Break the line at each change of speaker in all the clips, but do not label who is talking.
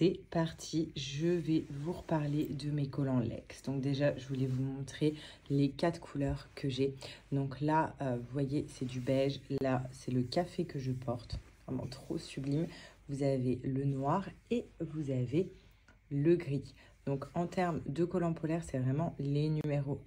c'est parti, je vais vous reparler de mes collants Legs. Donc déjà, je voulais vous montrer les 4 couleurs que j'ai. Donc là, vous voyez, c'est du beige. Là, c'est le café que je porte. Vraiment trop sublime. Vous avez le noir et vous avez le gris. Donc en termes de collants polaires, c'est vraiment les numéros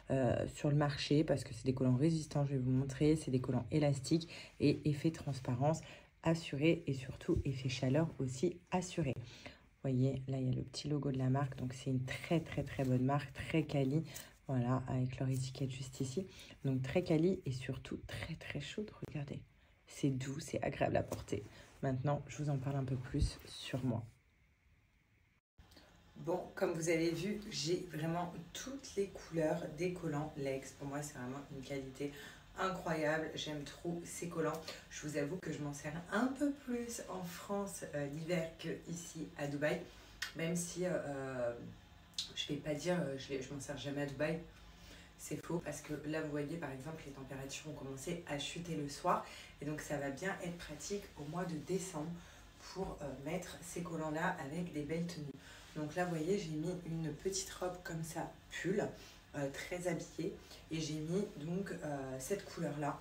1 sur le marché parce que c'est des collants résistants, je vais vous montrer. C'est des collants élastiques et effet transparence assuré et surtout effet chaleur aussi assuré. Vous voyez, là il y a le petit logo de la marque, donc c'est une très bonne marque, très quali. Voilà, avec leur étiquette juste ici. Donc très quali et surtout très chaude, regardez. C'est doux, c'est agréable à porter. Maintenant, je vous en parle un peu plus sur moi. Bon, comme vous avez vu, j'ai vraiment toutes les couleurs des collants Legs. Pour moi, c'est vraiment une qualité incroyable. J'aime trop ces collants. Je vous avoue que je m'en sers un peu plus en France l'hiver qu'ici à Dubaï. Même si je ne vais pas dire je m'en sers jamais à Dubaï. C'est faux parce que là, vous voyez, par exemple, les températures ont commencé à chuter le soir. Et donc, ça va bien être pratique au mois de décembre pour mettre ces collants-là avec des belles tenues. Donc là, vous voyez, j'ai mis une petite robe comme ça, pull, très habillée. Et j'ai mis donc cette couleur-là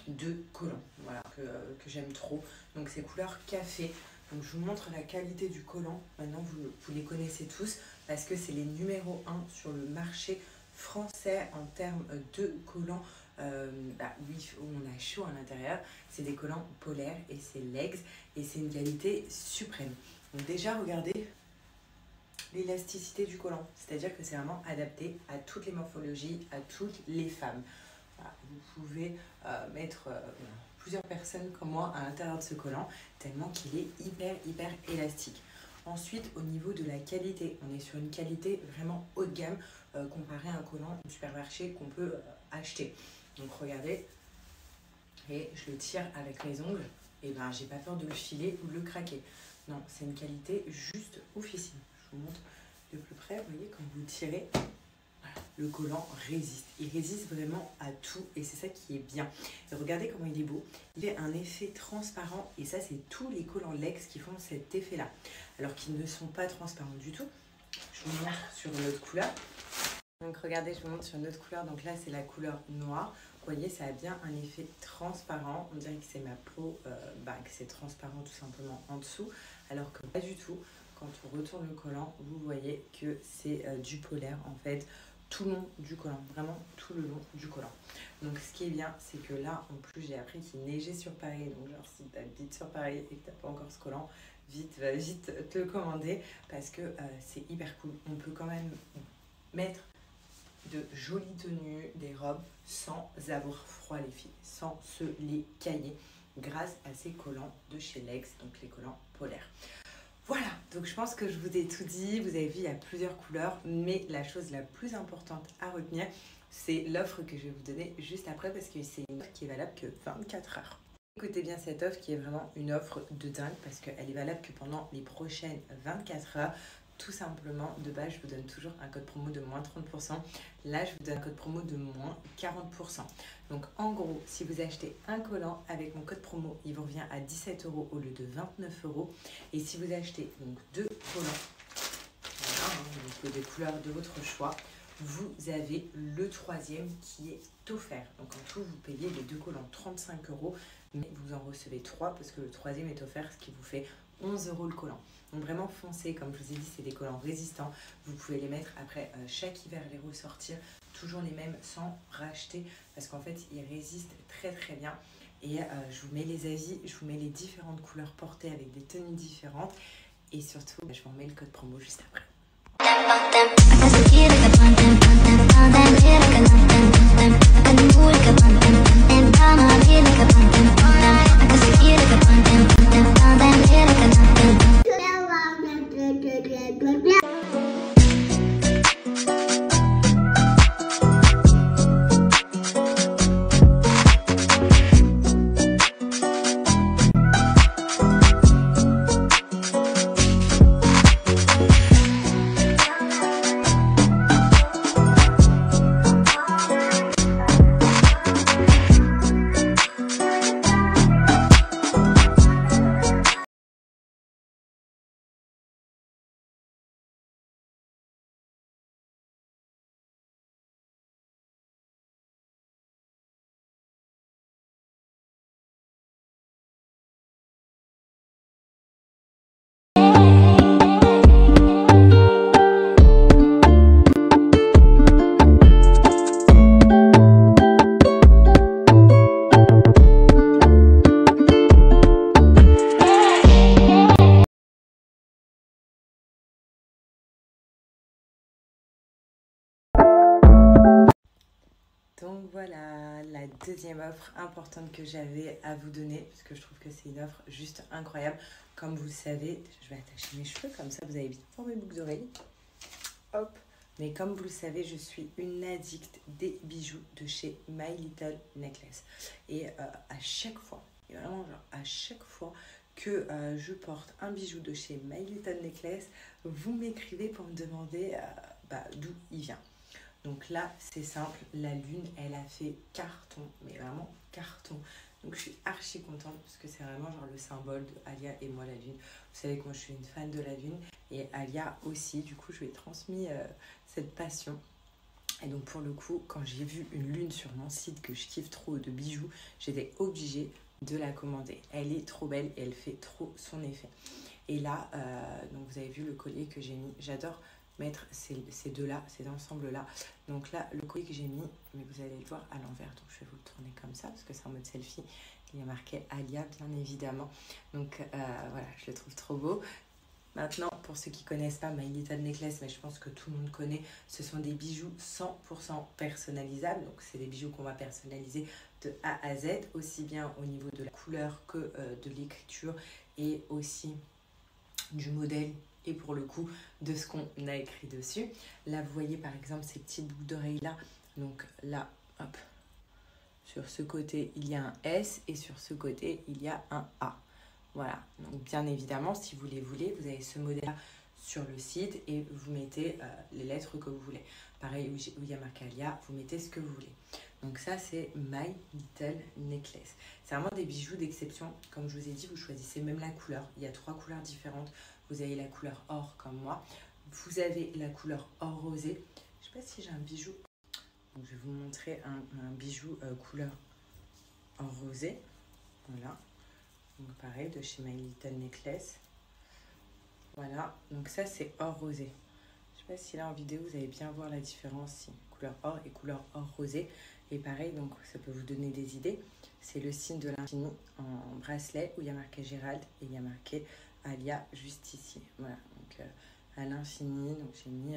de collant, voilà, que j'aime trop. Donc ces couleurs café. Donc je vous montre la qualité du collant. Maintenant, vous les connaissez tous parce que c'est les numéros 1 sur le marché français en termes de collants. Oui, on a chaud à l'intérieur. C'est des collants polaires et c'est Legs. Et c'est une qualité suprême. Donc déjà, regardez l'élasticité du collant, c'est-à-dire que c'est vraiment adapté à toutes les morphologies, à toutes les femmes. Voilà, vous pouvez mettre plusieurs personnes comme moi à l'intérieur de ce collant, tellement qu'il est hyper élastique. Ensuite, au niveau de la qualité, on est sur une qualité vraiment haut de gamme comparé à un collant du supermarché qu'on peut acheter. Donc regardez, et je le tire avec mes ongles, et ben j'ai pas peur de le filer ou de le craquer. Non, c'est une qualité juste oufissime. Je vous montre de plus près, vous voyez, quand vous tirez, voilà, le collant résiste. Il résiste vraiment à tout et c'est ça qui est bien. Et regardez comment il est beau. Il a un effet transparent et ça, c'est tous les collants Legs qui font cet effet-là. Alors qu'ils ne sont pas transparents du tout. Je vous montre sur une autre couleur. Donc regardez, je vous montre sur une autre couleur. Donc là, c'est la couleur noire. Vous voyez, ça a bien un effet transparent. On dirait que c'est ma peau, que c'est transparent tout simplement en dessous. Alors que pas du tout. Quand on retourne le collant, vous voyez que c'est du polaire en fait, tout le long du collant, vraiment tout le long du collant. Donc ce qui est bien, c'est que là, en plus, j'ai appris qu'il neigeait sur Paris. Donc genre, si tu habites sur Paris et que tu n'as pas encore ce collant, va vite te le commander parce que c'est hyper cool. On peut quand même mettre de jolies tenues, des robes sans avoir froid les filles, sans se les cailler grâce à ces collants de chez Legs, donc les collants polaires. Voilà, donc je pense que je vous ai tout dit, vous avez vu, il y a plusieurs couleurs, mais la chose la plus importante à retenir, c'est l'offre que je vais vous donner juste après parce que c'est une offre qui est valable que 24 heures. Écoutez bien cette offre qui est vraiment une offre de dingue parce qu'elle est valable que pendant les prochaines 24 heures. Tout simplement, de base, je vous donne toujours un code promo de moins 30%. Là, je vous donne un code promo de moins 40%. Donc, en gros, si vous achetez un collant avec mon code promo, il vous revient à 17 € au lieu de 29 €. Et si vous achetez donc 2 collants, voilà, donc des couleurs de votre choix, vous avez le 3e qui est offert. Donc, en tout, vous payez les 2 collants 35 €, mais vous en recevez 3 parce que le 3e est offert, ce qui vous fait 11 € le collant. Donc vraiment foncé, comme je vous ai dit, c'est des collants résistants. Vous pouvez les mettre après chaque hiver, les ressortir, toujours les mêmes sans racheter parce qu'en fait, ils résistent très bien. Et je vous mets les avis, je vous mets les différentes couleurs portées avec des tenues différentes. Et surtout, je vous remets le code promo juste après. deuxième offre importante que j'avais à vous donner, parce que je trouve que c'est une offre juste incroyable. Comme vous le savez, je vais attacher mes cheveux, comme ça vous avez bien pour mes boucles d'oreilles. Hop. Mais comme vous le savez, je suis une addict des bijoux de chez My Little Necklace. Et à chaque fois, et vraiment genre à chaque fois que je porte un bijou de chez My Little Necklace, vous m'écrivez pour me demander d'où il vient. Donc là, c'est simple, la lune, elle a fait carton, mais vraiment carton. Donc je suis archi contente parce que c'est vraiment genre le symbole de Alia et moi la lune. Vous savez que moi je suis une fan de la lune et Alia aussi, du coup je lui ai transmis cette passion. Et donc pour le coup, quand j'ai vu une lune sur mon site que je kiffe trop de bijoux, j'étais obligée de la commander. Elle est trop belle et elle fait trop son effet. Et là, donc vous avez vu le collier que j'ai mis, j'adore mettre ces deux-là, ces ensembles-là. Donc là, le collier que j'ai mis, mais vous allez le voir à l'envers, donc je vais vous le tourner comme ça, parce que c'est en mode selfie. Il y a marqué Alia, bien évidemment. Donc voilà, je le trouve trop beau. Maintenant, pour ceux qui ne connaissent pas My Little Necklace, mais je pense que tout le monde connaît, ce sont des bijoux 100% personnalisables. Donc, c'est des bijoux qu'on va personnaliser de A à Z, aussi bien au niveau de la couleur que de l'écriture et aussi du modèle et pour le coup de ce qu'on a écrit dessus. Là, vous voyez par exemple ces petites boucles d'oreilles là. Donc là, hop, sur ce côté, il y a un S et sur ce côté, il y a un A. Voilà, donc bien évidemment, si vous les voulez, vous avez ce modèle-là sur le site et vous mettez les lettres que vous voulez. Pareil, où il y a marqué Alia, vous mettez ce que vous voulez. Donc ça, c'est My Little Necklace. C'est vraiment des bijoux d'exception. Comme je vous ai dit, vous choisissez même la couleur. Il y a 3 couleurs différentes. Vous avez la couleur or comme moi. Vous avez la couleur or rosé. Je ne sais pas si j'ai un bijou. Donc, je vais vous montrer un bijou couleur or rosé. Voilà. Donc pareil, de chez My Little Necklace. Voilà. Donc ça, c'est or rosé. Je sais pas si là en vidéo, vous allez bien voir la différence. Si. Couleur or et couleur or rosé. Et pareil, donc ça peut vous donner des idées. C'est le signe de l'infini en bracelet où il y a marqué Gérald et il y a marqué Alia juste ici. Voilà, donc à l'infini. Donc j'ai mis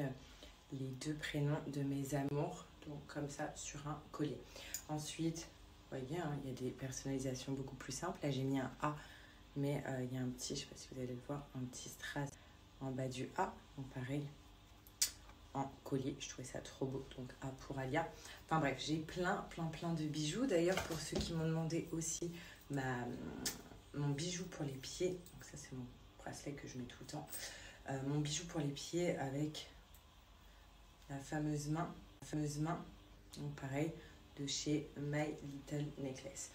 les 2 prénoms de mes amours, donc comme ça sur un collier. Ensuite, vous voyez, hein, il y a des personnalisations beaucoup plus simples. Là j'ai mis un A, mais il y a un petit, je ne sais pas si vous allez le voir, un petit strass en bas du A. Donc pareil, en collier, je trouvais ça trop beau, donc A pour Alia. Enfin bref, j'ai plein de bijoux. D'ailleurs, pour ceux qui m'ont demandé aussi mon bijou pour les pieds, donc ça c'est mon bracelet que je mets tout le temps, mon bijou pour les pieds avec la fameuse main, donc pareil, de chez My Little Necklace.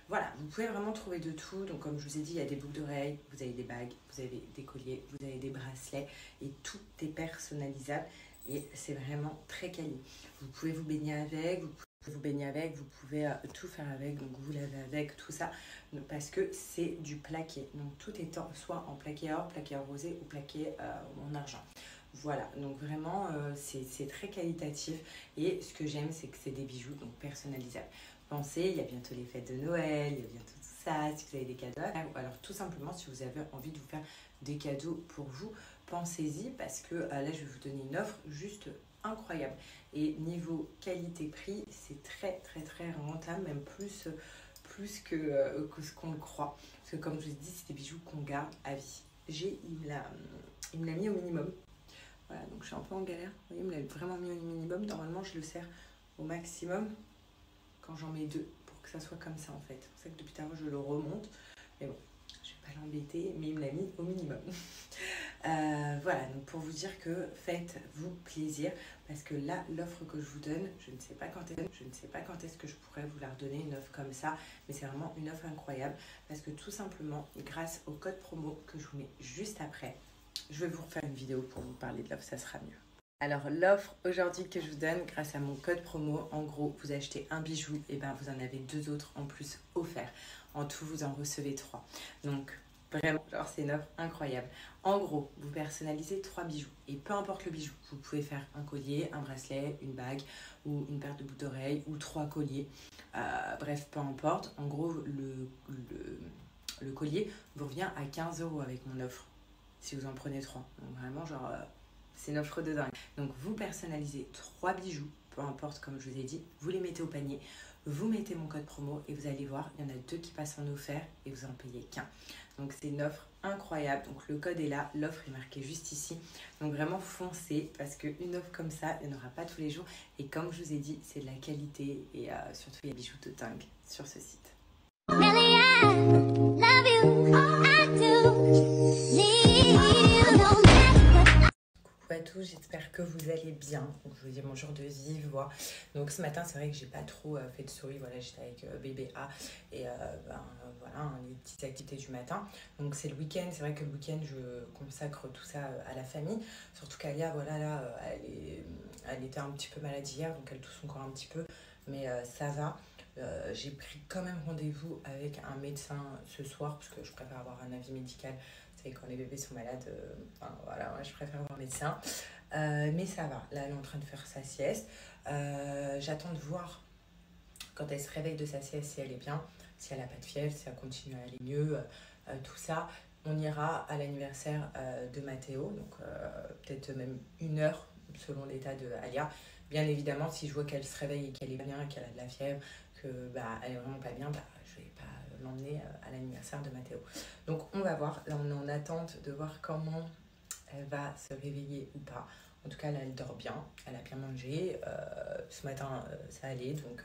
Voilà, vous pouvez vraiment trouver de tout. Donc comme je vous ai dit, il y a des boucles d'oreilles, vous avez des bagues, vous avez des colliers, vous avez des bracelets et tout est personnalisable et c'est vraiment très quali. Vous pouvez vous baigner avec, vous pouvez tout faire avec, donc vous lavez avec, tout ça, parce que c'est du plaqué. Donc tout est soit en plaqué or rosé ou plaqué en argent. Voilà, donc vraiment c'est très qualitatif et ce que j'aime c'est que c'est des bijoux donc personnalisables. Pensez, il y a bientôt les fêtes de Noël, il y a bientôt tout ça, si vous avez des cadeaux à faire, ou alors tout simplement si vous avez envie de vous faire des cadeaux pour vous, pensez-y parce que là je vais vous donner une offre juste incroyable. Et niveau qualité-prix, c'est très rentable, même plus que ce qu'on le croit. Parce que comme je vous ai dit, c'est des bijoux qu'on garde à vie. Il me l'a mis au minimum. Voilà, donc je suis un peu en galère. Vous voyez, il me l'a vraiment mis au minimum. Normalement, je le serre au maximum quand j'en mets 2 pour que ça soit comme ça en fait. C'est pour ça que depuis tout à l'heure, je le remonte. Mais bon, je vais pas l'embêter, mais il me l'a mis au minimum. Voilà, donc pour vous dire que faites-vous plaisir parce que là, l'offre que je vous donne, je ne sais pas quand est-ce que je pourrais vous la redonner, une offre comme ça, mais c'est vraiment une offre incroyable parce que tout simplement, grâce au code promo que je vous mets juste après, je vais vous refaire une vidéo pour vous parler de l'offre, ça sera mieux. Alors l'offre aujourd'hui que je vous donne grâce à mon code promo, en gros vous achetez un bijou et ben vous en avez 2 autres en plus offerts. En tout vous en recevez 3. Donc vraiment genre c'est une offre incroyable. En gros vous personnalisez 3 bijoux et peu importe le bijou, vous pouvez faire un collier, un bracelet, une bague ou une paire de boucles d'oreilles ou 3 colliers. Bref peu importe. En gros le collier vous revient à 15 € avec mon offre si vous en prenez 3. Donc vraiment genre c'est une offre de dingue. Donc vous personnalisez 3 bijoux, peu importe comme je vous ai dit, vous les mettez au panier, vous mettez mon code promo et vous allez voir, il y en a 2 qui passent en offert et vous en payez qu'un. Donc c'est une offre incroyable, donc le code est là, l'offre est marquée juste ici. Donc vraiment foncez parce qu'une offre comme ça, il n'y en aura pas tous les jours. Et comme je vous ai dit, c'est de la qualité et surtout il y a des bijoux de dingue sur ce site. Coucou à tous, j'espère que vous allez bien. Donc, je vous dis bonjour de vive voix. Donc ce matin, c'est vrai que j'ai pas trop fait de story. Voilà, j'étais avec bébé A et voilà, les petites activités du matin. Donc c'est le week-end. C'est vrai que le week-end, je consacre tout ça à la famille. Surtout qu'Alia, voilà, là, elle était un petit peu malade hier, donc elle tousse encore un petit peu, mais ça va. J'ai pris quand même rendez-vous avec un médecin ce soir parce que je préfère avoir un avis médical. Vous savez, quand les bébés sont malades, voilà, moi, je préfère avoir un médecin. Mais ça va, là elle est en train de faire sa sieste. J'attends de voir quand elle se réveille de sa sieste si elle est bien, si elle n'a pas de fièvre, si elle continue à aller mieux, tout ça. On ira à l'anniversaire de Mathéo, donc peut-être même 1 heure selon l'état de Alia. Bien évidemment, si je vois qu'elle se réveille et qu'elle est bien, qu'elle a de la fièvre, que elle est vraiment pas bien, je vais pas l'emmener à l'anniversaire de Mathéo. Donc on va voir, là on est en attente de voir comment elle va se réveiller ou pas. En tout cas là elle dort bien, elle a bien mangé, ce matin ça allait, donc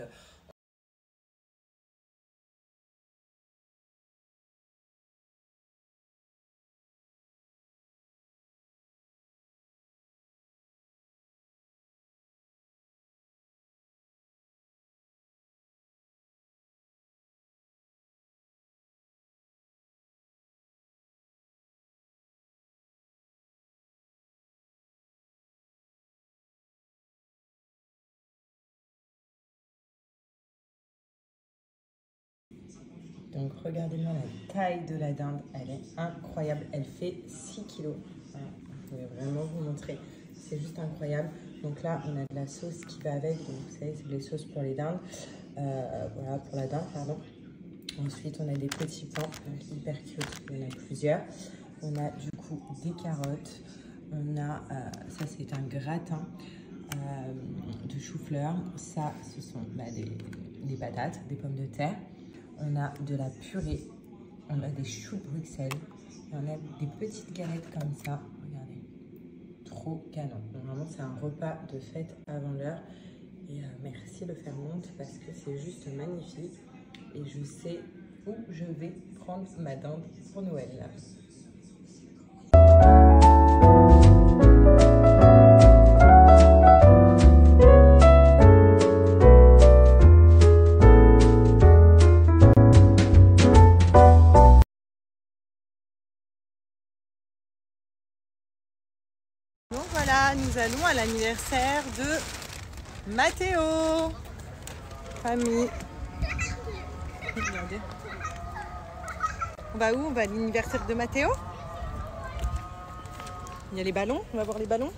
donc regardez-moi la taille de la dinde, elle est incroyable, elle fait 6 kilos. Je vais vraiment vous montrer, c'est juste incroyable. Donc là on a de la sauce qui va avec, donc vous savez c'est les sauces pour les dindes, voilà pour la dinde pardon. Ensuite on a des petits pains, donc hyper cute, il y en a plusieurs. On a du coup des carottes, on a, ça c'est un gratin de chou-fleur, ça ce sont des patates, des pommes de terre. On a de la purée, on a des choux de Bruxelles, et on a des petites galettes comme ça. Regardez, trop canon. Donc, vraiment, c'est un repas de fête avant l'heure. Et merci le Fairmont parce que c'est juste magnifique. Et je sais où je vais prendre ma dinde pour Noël. Donc voilà, nous allons à l'anniversaire de Mathéo. Famille. Regardez. On va où? On va à l'anniversaire de Mathéo. Il y a les ballons, on va voir les ballons.